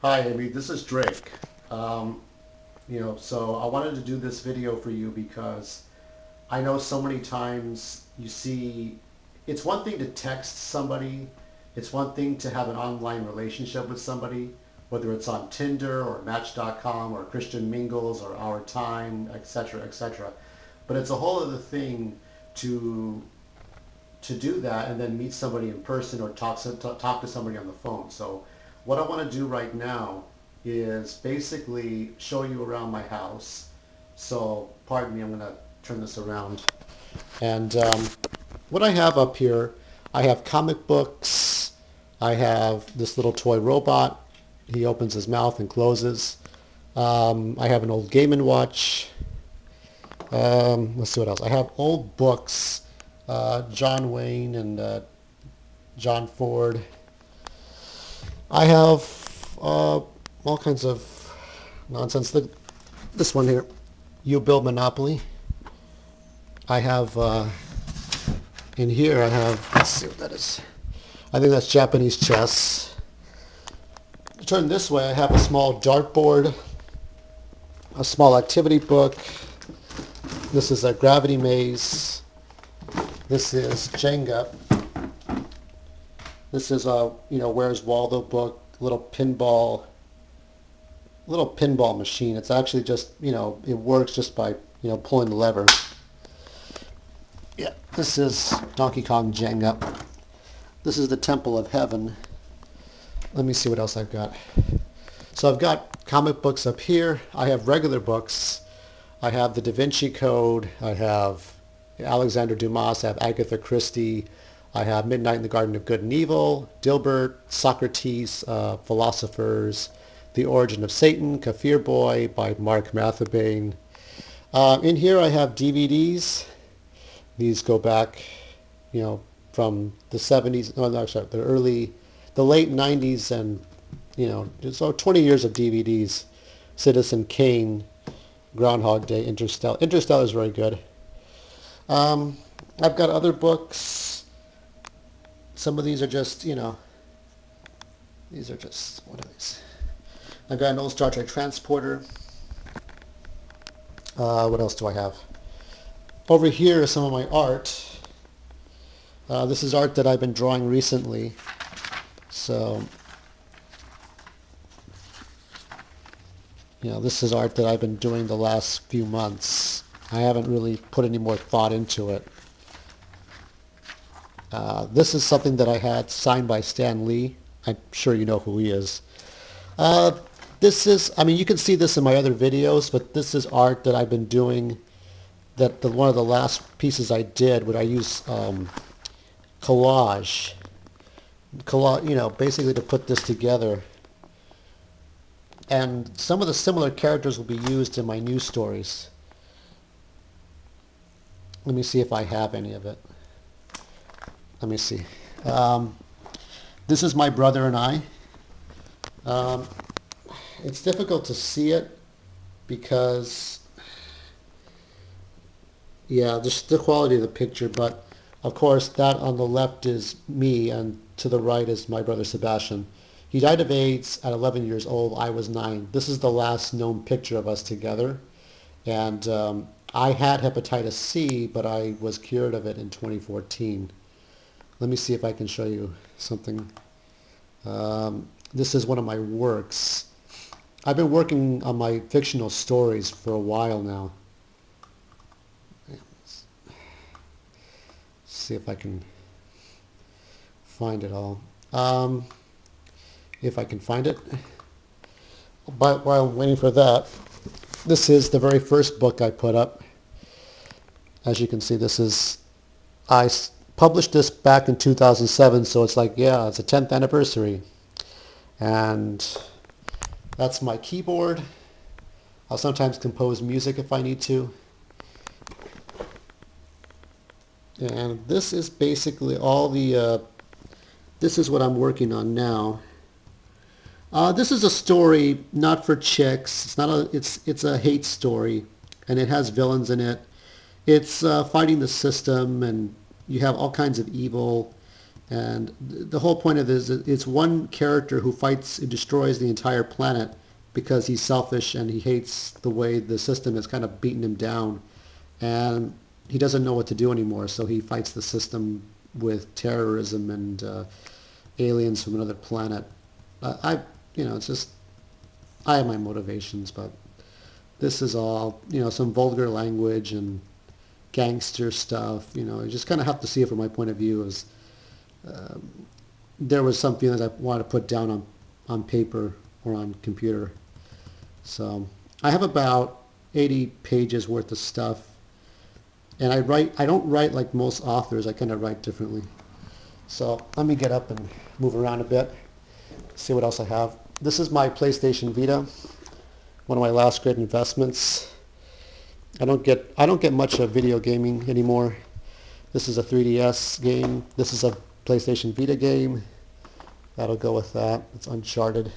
Hi, Amy. This is Drake. Um, so I wanted to do this video for you because I know so many times you see it's one thing to text somebody, it's one thing to have an online relationship with somebody, whether it's on Tinder or Match.com or Christian Mingles or Our Time, etc., etc. But it's a whole other thing to do that and then meet somebody in person or talk to somebody on the phone. So what I want to do right now is basically show you around my house. So pardon me, I'm going to turn this around. And what I have up here, I have comic books. I have this little toy robot. He opens his mouth and closes. I have an old Game and Watch. Let's see what else. I have old books, John Wayne and John Ford. I have all kinds of nonsense. This one here, You Build Monopoly. I have in here. I have. Let's see what that is. I think that's Japanese chess. Turn this way. I have a small dartboard, a small activity book. This is a gravity maze. This is Jenga. This is a Where's Waldo book, little pinball machine. It's actually just it works just by pulling the lever. Yeah, this is Donkey Kong Jenga. This is the Temple of Heaven. Let me see what else I've got. So I've got comic books up here. I have regular books. I have the Da Vinci Code. I have Alexander Dumas. I have Agatha Christie. I have Midnight in the Garden of Good and Evil, Dilbert, Socrates, Philosophers, The Origin of Satan, Kafir Boy by Mark Mathabane. In here I have DVDs. These go back, from the 70s, no, sorry, the late 90s and, so 20 years of DVDs. Citizen Kane, Groundhog Day, Interstellar. Interstellar is very good. I've got other books. Some of these are just, these are just, what are these? I've got an old Star Trek transporter. What else do I have? Over here is some of my art. This is art that I've been drawing recently. So, this is art that I've been doing the last few months. I haven't really put any more thought into it. This is something that I had signed by Stan Lee. I'm sure you know who he is. This is, you can see this in my other videos, but this is art that I've been doing. One of the last pieces I did, where I use collage, basically to put this together. And some of the similar characters will be used in my news stories. Let me see if I have any of it. Let me see. This is my brother and I. It's difficult to see it because, yeah, just the quality of the picture, but of course that on the left is me and to the right is my brother Sebastian. He died of AIDS at 11 years old. I was 9. This is the last known picture of us together. And I had hepatitis C, but I was cured of it in 2014. Let me see if I can show you something. This is one of my works. I've been working on my fictional stories for a while now. Let's see if I can find it all. If I can find it. But while I'm waiting for that, this is the very first book I put up. As you can see, I published this back in 2007, so it's like, yeah, it's a 10th anniversary. And that's my keyboard. I'll sometimes compose music if I need to. And this is basically all this is what I'm working on now. This is a story not for chicks. It's a hate story, and it has villains in it. It's fighting the system, and you have all kinds of evil. And the whole point of this is it's one character who fights and destroys the entire planet because he's selfish and he hates the way the system has kind of beaten him down. And he doesn't know what to do anymore, so he fights the system with terrorism and aliens from another planet. It's just, I have my motivations, but this is all, some vulgar language and gangster stuff. You just kind of have to see it from my point of view as there was some feelings I wanted to put down on paper or on computer. So I have about 80 pages worth of stuff. And I don't write like most authors. I kind of write differently. So let me get up and move around a bit, see what else I have. This is my PlayStation Vita, one of my last great investments. I don't get much of video gaming anymore. This is a 3DS game. This is a PlayStation Vita game. That'll go with that. It's Uncharted.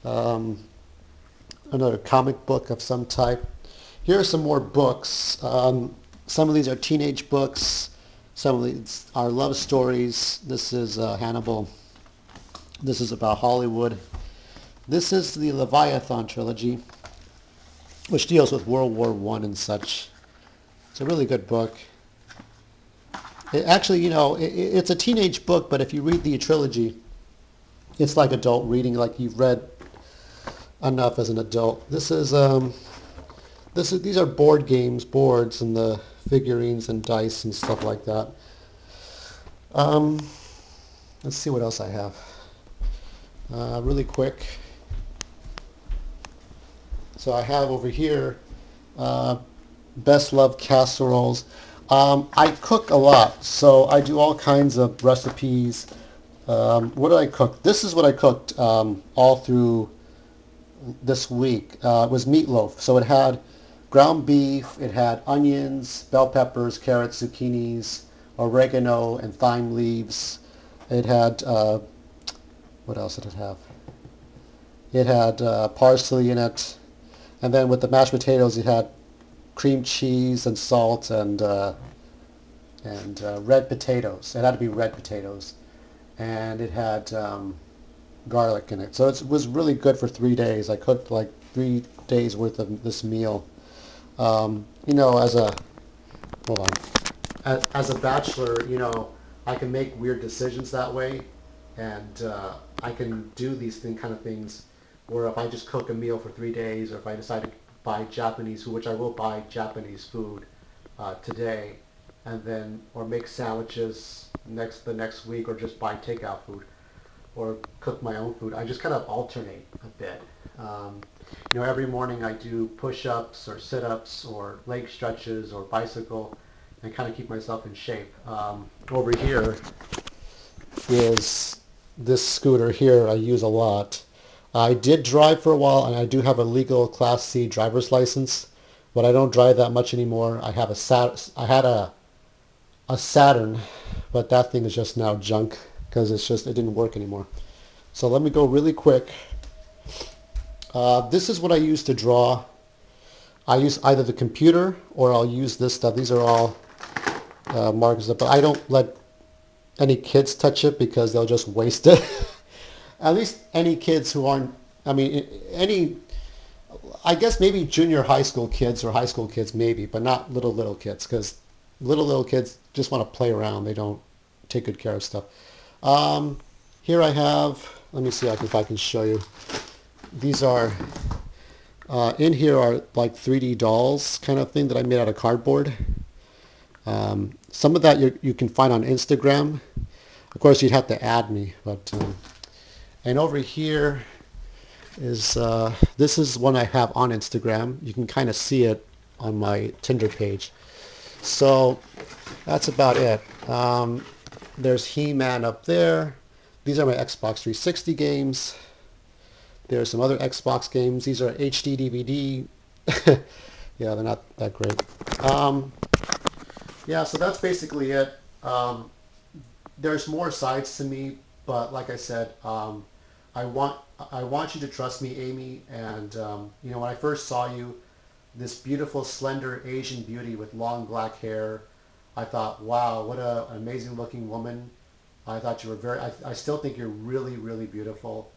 Another comic book of some type. Here are some more books. Some of these are teenage books. Some of these are love stories. This is Hannibal. This is about Hollywood. This is the Leviathan trilogy, which deals with World War I and such. It's a really good book. It's a teenage book, but if you read the trilogy, it's like adult reading, like you've read enough as an adult. These are board games, boards, and the figurines and dice and stuff like that. Let's see what else I have. Really quick. So I have over here best loved casseroles. I cook a lot, so I do all kinds of recipes. What did I cook? This is what I cooked all through this week. It was meatloaf. So it had ground beef, it had onions, bell peppers, carrots, zucchinis, oregano, and thyme leaves. It had, what else did it have? It had parsley in it. And then with the mashed potatoes, it had cream cheese and salt and red potatoes. It had to be red potatoes. And it had garlic in it. So it was really good for 3 days. I cooked like 3 days worth of this meal. As a, hold on, as a bachelor, I can make weird decisions that way, and I can do these kind of things where if I just cook a meal for 3 days, or if I decide to buy Japanese food, which I will buy Japanese food today, and then, or make sandwiches the next week, or just buy takeout food, or cook my own food. I just kind of alternate a bit. Every morning I do push-ups or sit-ups or leg stretches or bicycle and kind of keep myself in shape. Over here is this scooter here I use a lot. I did drive for a while, and I do have a legal Class C driver's license, but I don't drive that much anymore. I had a Saturn, but that thing is just now junk because it didn't work anymore. So let me go really quick. This is what I use to draw. I use either the computer or I'll use this stuff. These are all markers, but I don't let any kids touch it because they'll just waste it. At least any kids who aren't, I guess maybe junior high school kids or high school kids maybe, but not little kids, because little kids just want to play around. They don't take good care of stuff. Here I have, let me see if I can show you. These are, in here are like 3D dolls kind of thing that I made out of cardboard. Some of that you can find on Instagram. Of course, you'd have to add me, but and over here is this is one I have on Instagram. You can kind of see it on my Tinder page. So that's about it. There's He-Man up there. These are my Xbox 360 games. There are some other Xbox games. These are HD DVD. Yeah, they're not that great. Yeah, so that's basically it. There's more sides to me, but like I said, I want you to trust me, Amy. And when I first saw you, this beautiful, slender Asian beauty with long black hair, I thought, wow, what an amazing looking woman. I thought you were very, I still think you're really, really beautiful.